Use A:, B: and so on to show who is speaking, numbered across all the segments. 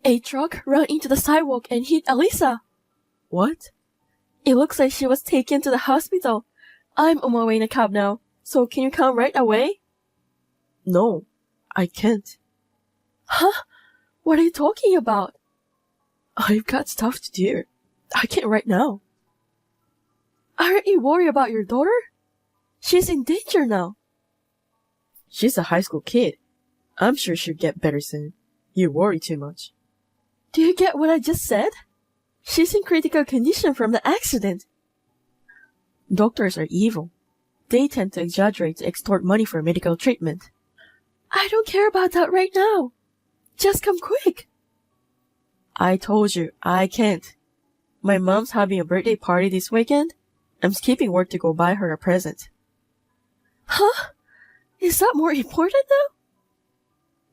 A: A truck ran into the sidewalk and hit Elisa.
B: What?
A: It looks like she was taken to the hospital. I'm on my way in a cab now, so can you come right away?
B: No, I can't.
A: Huh? What are you talking about?
B: I've got stuff to do. I can't right now.
A: Aren't you worried about your daughter? She's in danger now.
B: She's a high school kid. I'm sure she'll get better soon. You worry too much.
A: Do you get what I just said? She's in critical condition from the accident.
B: Doctors are evil. They tend to exaggerate to extort money for medical treatment.
A: I don't care about that right now. Just come quick.
B: I told you, I can't. My mom's having a birthday party this weekend. I'm skipping work to go buy her a present.
A: Huh? Is that more important now?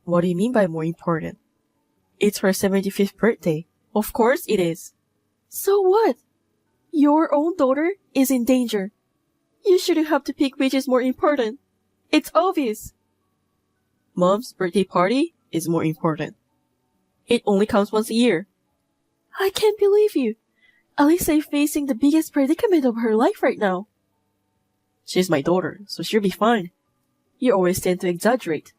B: What do you mean by more important? It's her 75th birthday. Of course it is.
A: So what? Your own daughter is in danger. You shouldn't have to pick which is more important. It's obvious.
B: Mom's birthday party is more important. It only comes once a year.
A: I can't believe you. Elisa is facing the biggest predicament of her life right now.
B: She's my daughter, so she'll be fine. You always tend to exaggerate.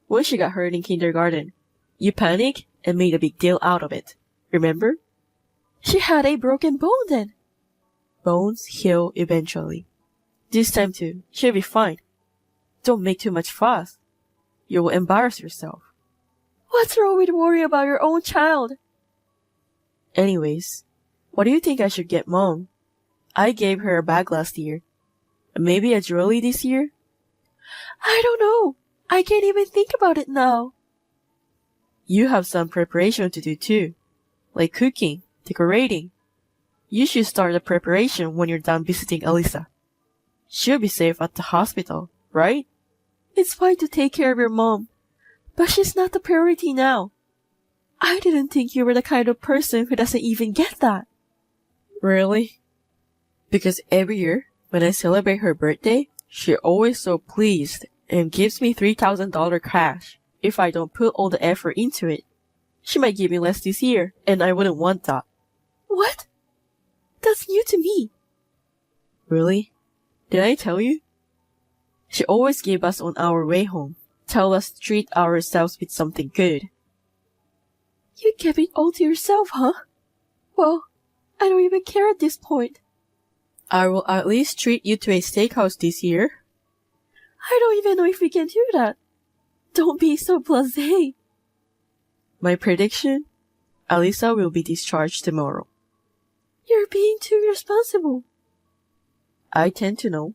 B: When she got hurt in kindergarten, you panicked and made a big deal out of it. Remember?
A: She had a broken bone then.
B: Bones heal eventually. This time too, she'll be fine. Don't make too much fuss. You will embarrass yourself.
A: What's wrong with worrying about your own child?
B: Anyways, what do you think I should get Mom? I gave her a bag last year. Maybe a jewelry this year?
A: I don't know. I can't even think about it now.
B: You have some preparation to do too, like cooking, decorating. You should start the preparation when you're done visiting Elisa. She'll be safe at the hospital, right?
A: It's fine to take care of your mom, but she's not the priority now. I didn't think you were the kind of person who doesn't even get that.
B: Really? Because every year, when I celebrate her birthday, she's always so pleased and gives me $3,000 cash if I don't put all the effort into it. She might give me less this year, and I wouldn't want that.
A: What? That's new to me.
B: Really? Did I tell you? She always gave us on our way home, tell us to treat ourselves with something good.
A: You gave it all to yourself, huh? Well, I don't even care at this point.
B: I will at least treat you to a steakhouse this year.
A: I don't even know if we can do that. Don't be so blasé.
B: My prediction? Elisa will be discharged tomorrow.
A: You're being too irresponsible.
B: I tend to know.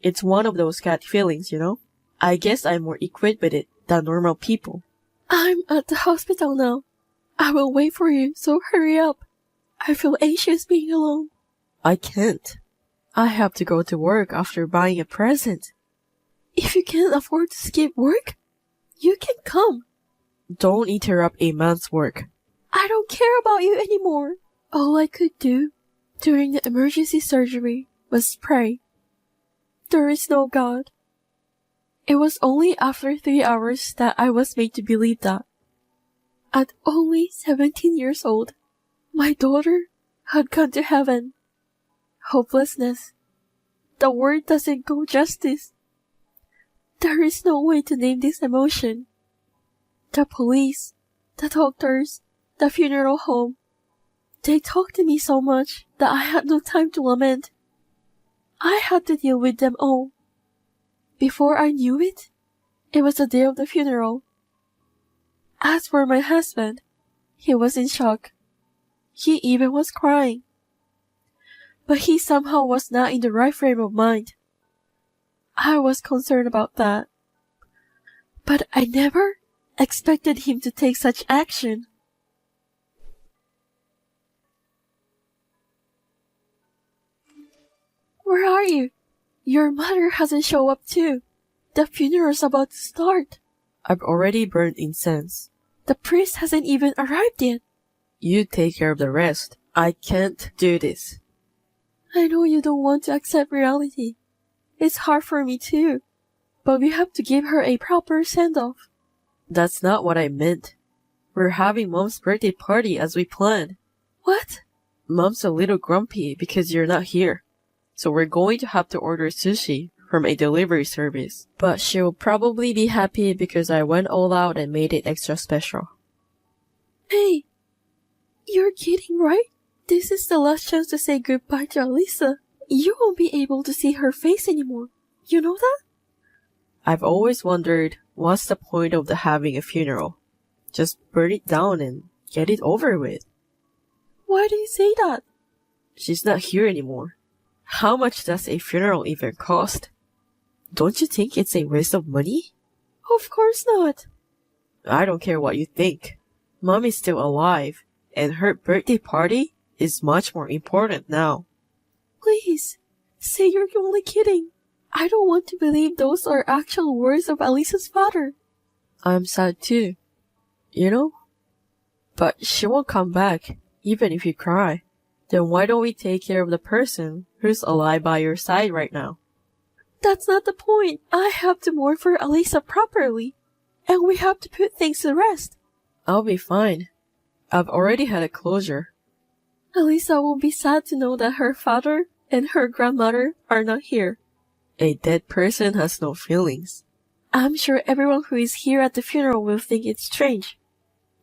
B: It's one of those gut feelings, you know? I guess I'm more equipped with it than normal people.
A: I'm at the hospital now. I will wait for you, so hurry up. I feel anxious being alone.
B: I can't. I have to go to work after buying a present.
A: If you can't afford to skip work, you can come.
B: Don't interrupt a man's work.
A: I don't care about you anymore. All I could do during the emergency surgery was pray. There is no God. It was only after 3 hours that I was made to believe that. At only 17 years old, my daughter had gone to heaven. Hopelessness. The word doesn't go justice. There is no way to name this emotion. The police, the doctors, the funeral home. They talked to me so much that I had no time to lament. I had to deal with them all. Before I knew it, it was the day of the funeral. As for my husband, he was in shock. He even was crying. But he somehow was not in the right frame of mind. I was concerned about that. But I never expected him to take such action. Where are you? Your mother hasn't shown up too. The funeral's about to start.
B: I've already burned incense.
A: The priest hasn't even arrived yet.
B: You take care of the rest. I can't do this.
A: I know you don't want to accept reality. It's hard for me too. But we have to give her a proper send-off.
B: That's not what I meant. We're having Mom's birthday party as we planned.
A: What?
B: Mom's a little grumpy because you're not here. So we're going to have to order sushi from a delivery service. But she'll probably be happy because I went all out and made it extra special.
A: Hey, you're kidding, right? This is the last chance to say goodbye to Alisa. You won't be able to see her face anymore. You know that?
B: I've always wondered, what's the point of having a funeral? Just burn it down and get it over with.
A: Why do you say that?
B: She's not here anymore. How much does a funeral even cost? Don't you think it's a waste of money?
A: Of course not.
B: I don't care what you think. Mom is still alive, and her birthday party is much more important now.
A: Please, say you're only kidding. I don't want to believe those are actual words of Alisa's father.
B: I'm sad too. You know? But she won't come back, even if you cry. Then why don't we take care of the person who's alive by your side right now?
A: That's not the point. I have to mourn for Alisa properly. And we have to put things to rest.
B: I'll be fine. I've already had a closure.
A: Alisa will be sad to know that her father and her grandmother are not here.
B: A dead person has no feelings.
A: I'm sure everyone who is here at the funeral will think it's strange.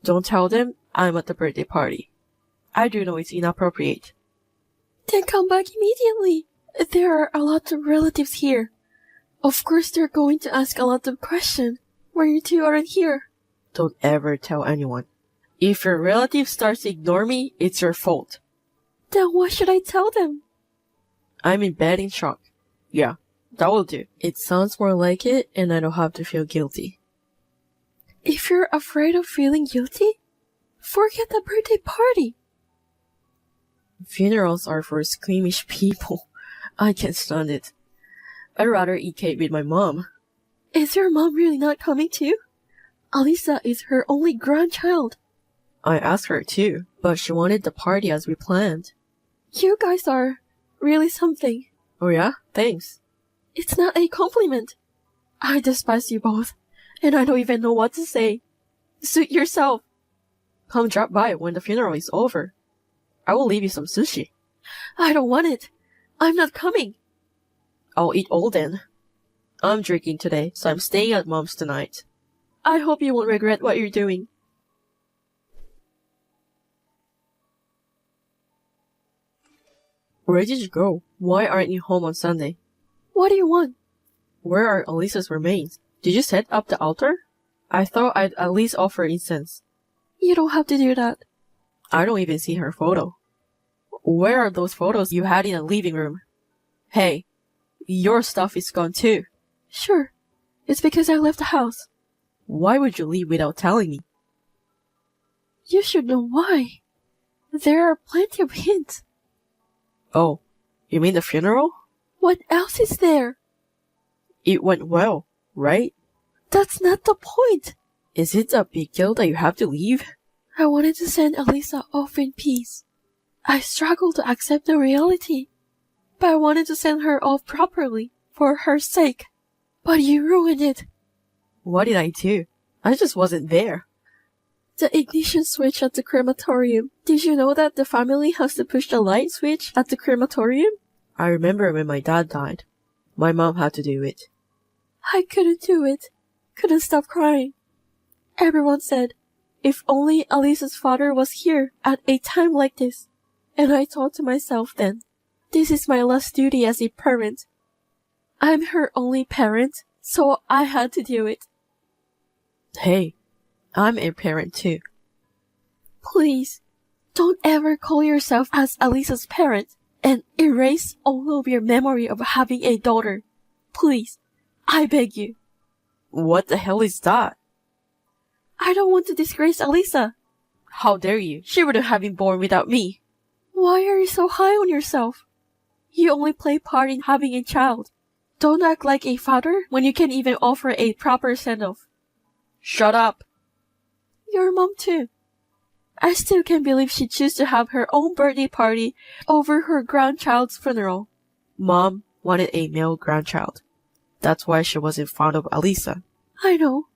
B: Don't tell them I'm at the birthday party. I do know it's inappropriate.
A: Then come back immediately. There are a lot of relatives here. Of course they're going to ask a lot of questions when you two aren't here.
B: Don't ever tell anyone. If your relative starts to ignore me, it's your fault.
A: Then what should I tell them?
B: I'm in bed in shock. Yeah, that will do. It sounds more like it, and I don't have to feel guilty.
A: If you're afraid of feeling guilty, forget the birthday party.
B: Funerals are for squeamish people. I can't stand it. I'd rather eat cake with my mom.
A: Is your mom really not coming too? Alisa is her only grandchild.
B: I asked her too, but she wanted the party as we planned.
A: You guys are really something.
B: Oh yeah? Thanks.
A: It's not a compliment. I despise you both, and I don't even know what to say. Suit yourself.
B: Come drop by when the funeral is over. I will leave you some sushi.
A: I don't want it. I'm not coming.
B: I'll eat all then. I'm drinking today, so I'm staying at Mom's tonight.
A: I hope you won't regret what you're doing.
B: Where did you go? Why aren't you home on Sunday?
A: What do you want?
B: Where are Alisa's remains? Did you set up the altar? I thought I'd at least offer incense.
A: You don't have to do that.
B: I don't even see her photo. Where are those photos you had in the living room? Hey, your stuff is gone too.
A: Sure. It's because I left the house.
B: Why would you leave without telling me?
A: You should know why. There are plenty of hints.
B: Oh, you mean the funeral?
A: What else is there?
B: It went well, right?
A: That's not the point.
B: Is it a big deal that you have to leave?
A: I wanted to send Alisa off in peace. I struggled to accept the reality. But I wanted to send her off properly, for her sake. But you ruined it.
B: What did I do? I just wasn't there.
A: The ignition switch at the crematorium. Did you know that the family has to push the light switch at the crematorium?
B: I remember when my dad died. My mom had to do it.
A: I couldn't do it. Couldn't stop crying. Everyone said, if only Alisa's father was here at a time like this. And I thought to myself then, this is my last duty as a parent. I'm her only parent, so I had to do it.
B: Hey, I'm a parent too.
A: Please, don't ever call yourself as Alisa's parent and erase all of your memory of having a daughter. Please, I beg you.
B: What the hell is that?
A: I don't want to disgrace Alisa.
B: How dare you? She wouldn't have been born without me.
A: Why are you so high on yourself? You only play part in having a child. Don't act like a father when you can't even offer a proper send-off.
B: Shut up.
A: Your mom too. I still can't believe she chose to have her own birthday party over her grandchild's funeral.
B: Mom wanted a male grandchild. That's why she wasn't fond of Alisa.
A: I know.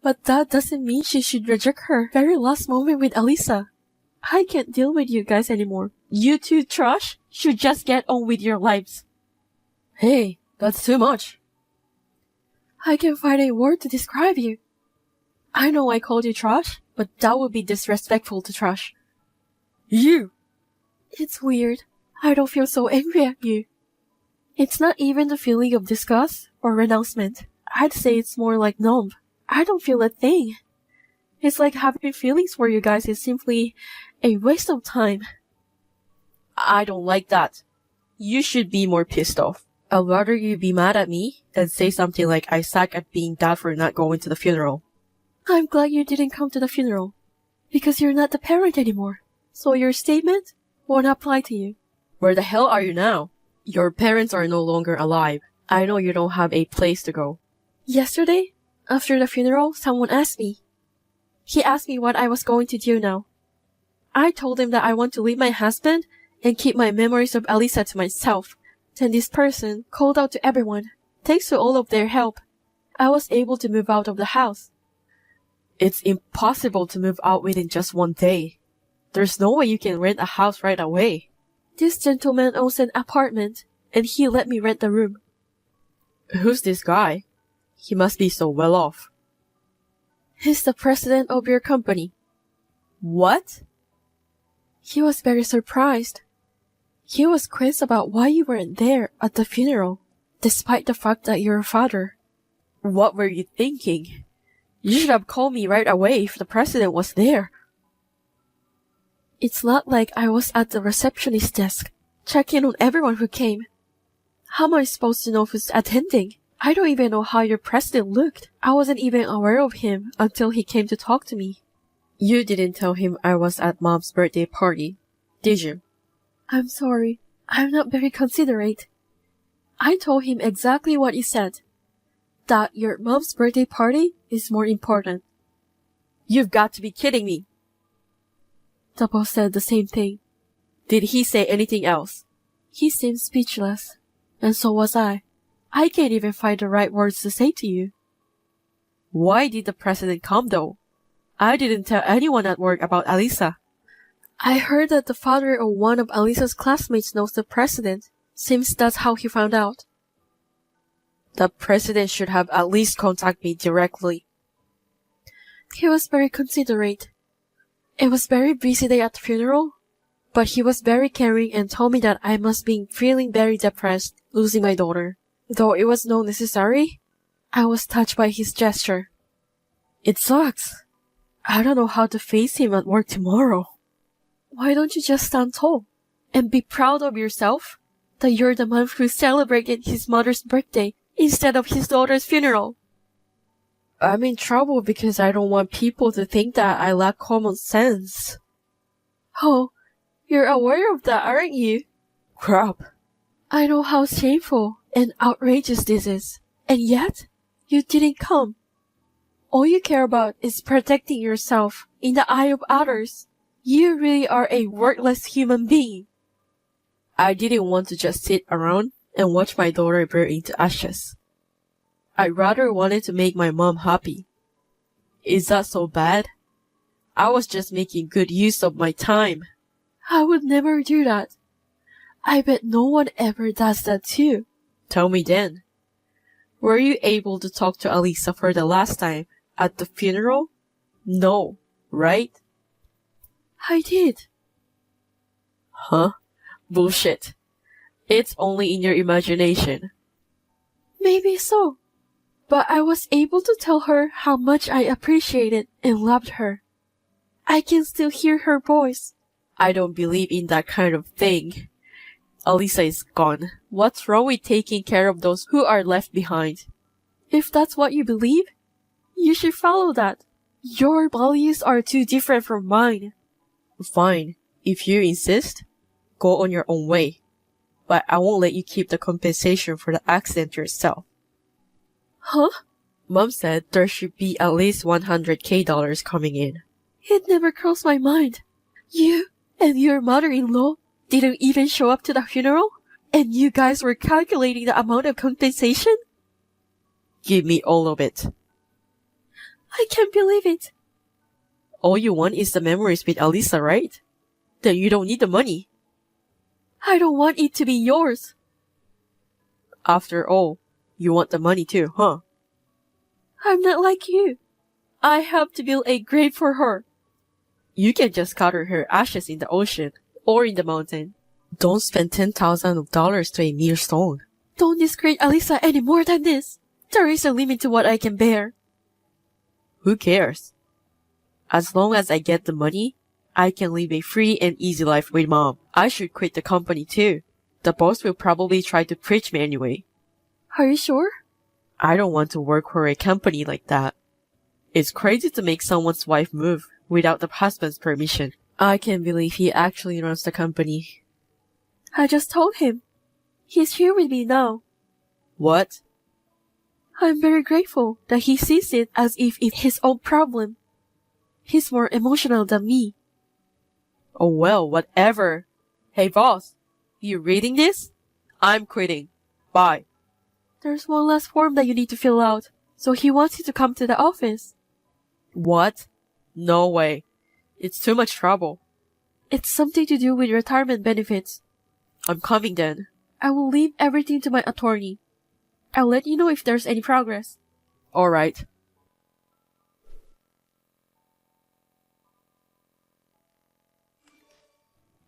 A: But that doesn't mean she should reject her very last moment with Alisa. I can't deal with you guys anymore. You two trash should just get on with your lives.
B: Hey, that's too much.
A: I can't find a word to describe you. I know I called you trash, but that would be disrespectful to trash.
B: You!
A: It's weird. I don't feel so angry at you. It's not even the feeling of disgust or renouncement. I'd say it's more like numb. I don't feel a thing. It's like having feelings for you guys is simply a waste of time.
B: I don't like that. You should be more pissed off. I'd rather you be mad at me than say something like I suck at being dad for not going to the funeral.
A: I'm glad you didn't come to the funeral, because you're not the parent anymore. So your statement won't apply to you.
B: Where the hell are you now? Your parents are no longer alive. I know you don't have a place to go.
A: Yesterday, after the funeral, someone asked me. He asked me what I was going to do now. I told him that I want to leave my husband and keep my memories of Alisa to myself. Then this person called out to everyone. Thanks to all of their help, I was able to move out of the house.
B: It's impossible to move out within just one day. There's no way you can rent a house right away.
A: This gentleman owns an apartment, and he let me rent the room.
B: Who's this guy? He must be so well off.
A: He's the president of your company.
B: What?
A: He was very surprised. He was quizzed about why you weren't there at the funeral, despite the fact that you're a father.
B: What were you thinking? You should have called me right away if the president was there.
A: It's not like I was at the receptionist desk, checking on everyone who came. How am I supposed to know who's attending? I don't even know how your president looked. I wasn't even aware of him until he came to talk to me.
B: You didn't tell him I was at Mom's birthday party, did you?
A: I'm sorry. I'm not very considerate. I told him exactly what you said. That your mom's birthday party is more important.
B: You've got to be kidding me.
A: The boss said the same thing.
B: Did he say anything else?
A: He seemed speechless, and so was I. I can't even find the right words to say to you.
B: Why did the president come though? I didn't tell anyone at work about Alisa.
A: I heard that the father of one of Alisa's classmates knows the president. Seems that's how he found out.
B: The president should have at least contacted me directly.
A: He was very considerate. It was very busy day at the funeral, but he was very caring and told me that I must be feeling very depressed, losing my daughter. Though it was not necessary, I was touched by his gesture.
B: It sucks. I don't know how to face him at work tomorrow.
A: Why don't you just stand tall and be proud of yourself that you're the man who celebrated his mother's birthday instead of his daughter's funeral?
B: I'm in trouble because I don't want people to think that I lack common sense.
A: Oh, you're aware of that, aren't you?
B: Crap.
A: I know how shameful and outrageous this is, and yet you didn't come. All you care about is protecting yourself in the eye of others. You really are a worthless human being.
B: I didn't want to just sit around and watch my daughter burn into ashes. I rather wanted to make my mom happy. Is that so bad? I was just making good use of my time.
A: I would never do that. I bet no one ever does that too.
B: Tell me then. Were you able to talk to Alisa for the last time at the funeral? No, right?
A: I did.
B: Huh? Bullshit. It's only in your imagination.
A: Maybe so. But I was able to tell her how much I appreciated and loved her. I can still hear her voice.
B: I don't believe in that kind of thing. Alisa is gone. What's wrong with taking care of those who are left behind?
A: If that's what you believe, you should follow that. Your values are too different from mine.
B: Fine. If you insist, go on your own way. But I won't let you keep the compensation for the accident yourself.
A: Huh?
B: Mom said there should be at least $100K coming in.
A: It never crossed my mind. You and your mother-in-law didn't even show up to the funeral? And you guys were calculating the amount of compensation?
B: Give me all of it.
A: I can't believe it.
B: All you want is the memories with Alisa, right? Then you don't need the money.
A: I don't want it to be yours.
B: After all, you want the money too, huh?
A: I'm not like you. I have to build a grave for her.
B: You can just scatter her ashes in the ocean or in the mountain. Don't spend $10,000 to a mere stone.
A: Don't disgrace Alisa any more than this. There is a limit to what I can bear.
B: Who cares? As long as I get the money, I can live a free and easy life with Mom. I should quit the company too. The boss will probably try to preach me anyway.
A: Are you sure?
B: I don't want to work for a company like that. It's crazy to make someone's wife move without the husband's permission. I can't believe he actually runs the company.
A: I just told him. He's here with me now.
B: What?
A: I'm very grateful that he sees it as if it's his own problem. He's more emotional than me.
B: Oh well, whatever. Hey boss, you reading this? I'm quitting. Bye.
A: There's one last form that you need to fill out, so he wants you to come to the office.
B: What? No way. It's too much trouble.
A: It's something to do with retirement benefits.
B: I'm coming then.
A: I will leave everything to my attorney. I'll let you know if there's any progress.
B: Alright.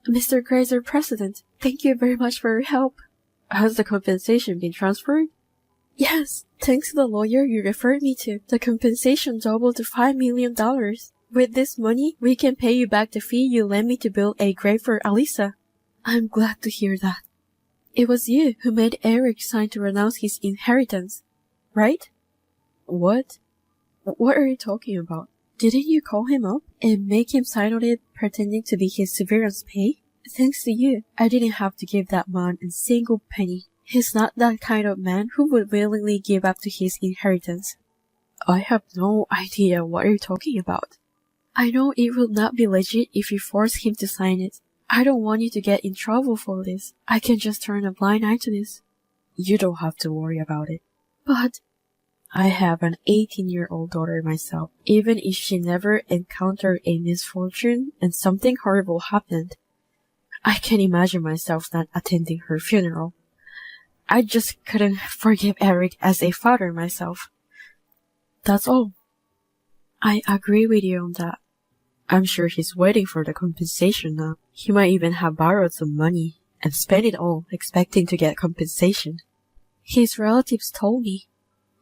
A: Mr. Kaiser President, thank you very much for your help.
B: Has the compensation been transferred?
A: Yes, thanks to the lawyer you referred me to, the compensation doubled to $5 million. With this money, we can pay you back the fee you lent me to build a grave for Alisa. I'm glad to hear that. It was you who made Eric sign to renounce his inheritance, right?
B: What? What are you talking about?
A: Didn't you call him up and make him sign on it pretending to be his severance pay? Thanks to you, I didn't have to give that man a single penny. He's not that kind of man who would willingly give up to his inheritance.
B: I have no idea what you're talking about.
A: I know it will not be legit if you force him to sign it. I don't want you to get in trouble for this. I can just turn a blind eye to this.
B: You don't have to worry about it.
A: But
B: I have an 18-year-old daughter myself. Even if she never encountered a misfortune and something horrible happened, I can imagine myself not attending her funeral. I just couldn't forgive Eric as a father myself. That's all.
A: I agree with you on that.
B: I'm sure he's waiting for the compensation now. He might even have borrowed some money and spent it all expecting to get compensation.
A: His relatives told me.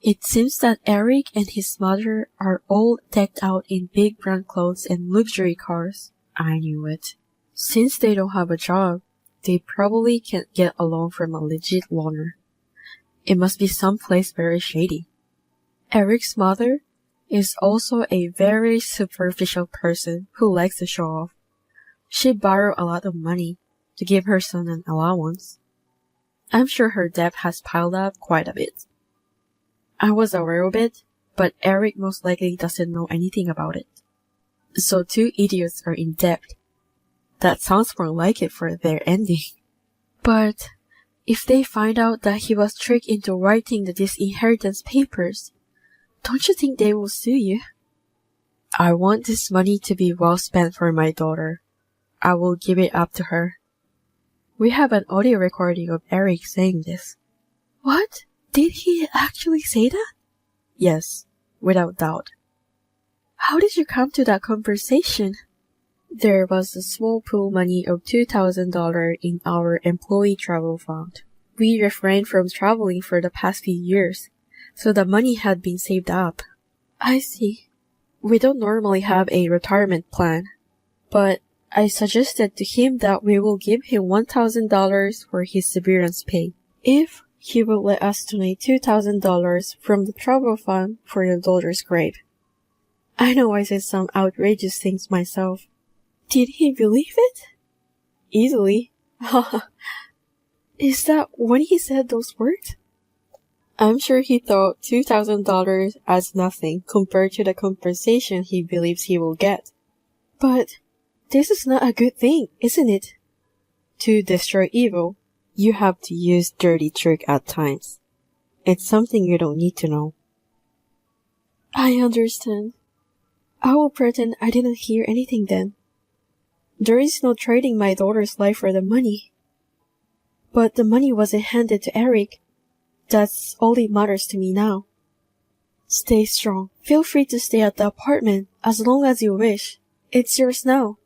A: It seems that Eric and his mother are all decked out in big brand clothes and luxury cars.
B: I knew it. Since they don't have a job, they probably can't get a loan from a legit loaner. It must be someplace very shady.
A: Eric's mother
B: is also a very superficial person who likes to show off. She borrowed a lot of money to give her son an allowance. I'm sure her debt has piled up quite a bit. I was aware of it, but Eric most likely doesn't know anything about it. So two idiots are in debt. That sounds more like it for their ending.
A: But if they find out that he was tricked into writing the disinheritance papers, don't you think they will sue you?
B: I want this money to be well spent for my daughter. I will give it up to her. We have an audio recording of Eric saying this.
A: What? Did he actually say that?
B: Yes, without doubt.
A: How did you come to that conversation?
B: There was a small pool money of $2,000 in our employee travel fund. We refrained from traveling for the past few years, so the money had been saved up.
A: I see.
B: We don't normally have a retirement plan, but I suggested to him that we will give him $1,000 for his severance pay if he will let us donate $2,000 from the travel fund for your daughter's grave. I know I said some outrageous things myself.
A: Did he believe it?
B: Easily.
A: Is that when he said those words?
B: I'm sure he thought $2,000 as nothing compared to the compensation he believes he will get.
A: But this is not a good thing, isn't it?
B: To destroy evil, you have to use dirty trick at times. It's something you don't need to know.
A: I understand. I will pretend I didn't hear anything then. There is no trading my daughter's life for the money. But the money wasn't handed to Eric. That's all that matters to me now. Stay strong. Feel free to stay at the apartment as long as you wish. It's yours now.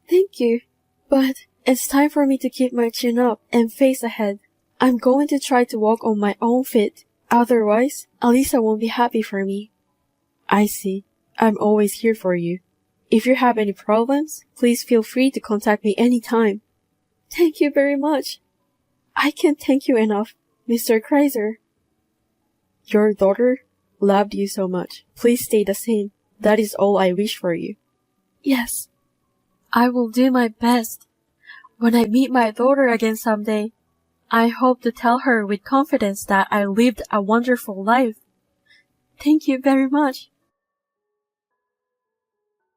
A: Thank you. But it's time for me to keep my chin up and face ahead. I'm going to try to walk on my own feet. Otherwise, Alisa won't be happy for me. I see. I'm always here for you. If you have any problems, please feel free to contact me anytime. Thank you very much. I can't thank you enough, Mr. Kreiser. Your daughter loved you so much. Please stay the same. That is all I wish for you. Yes. I will do my best. When I meet my daughter again someday, I hope to tell her with confidence that I lived a wonderful life. Thank you very much.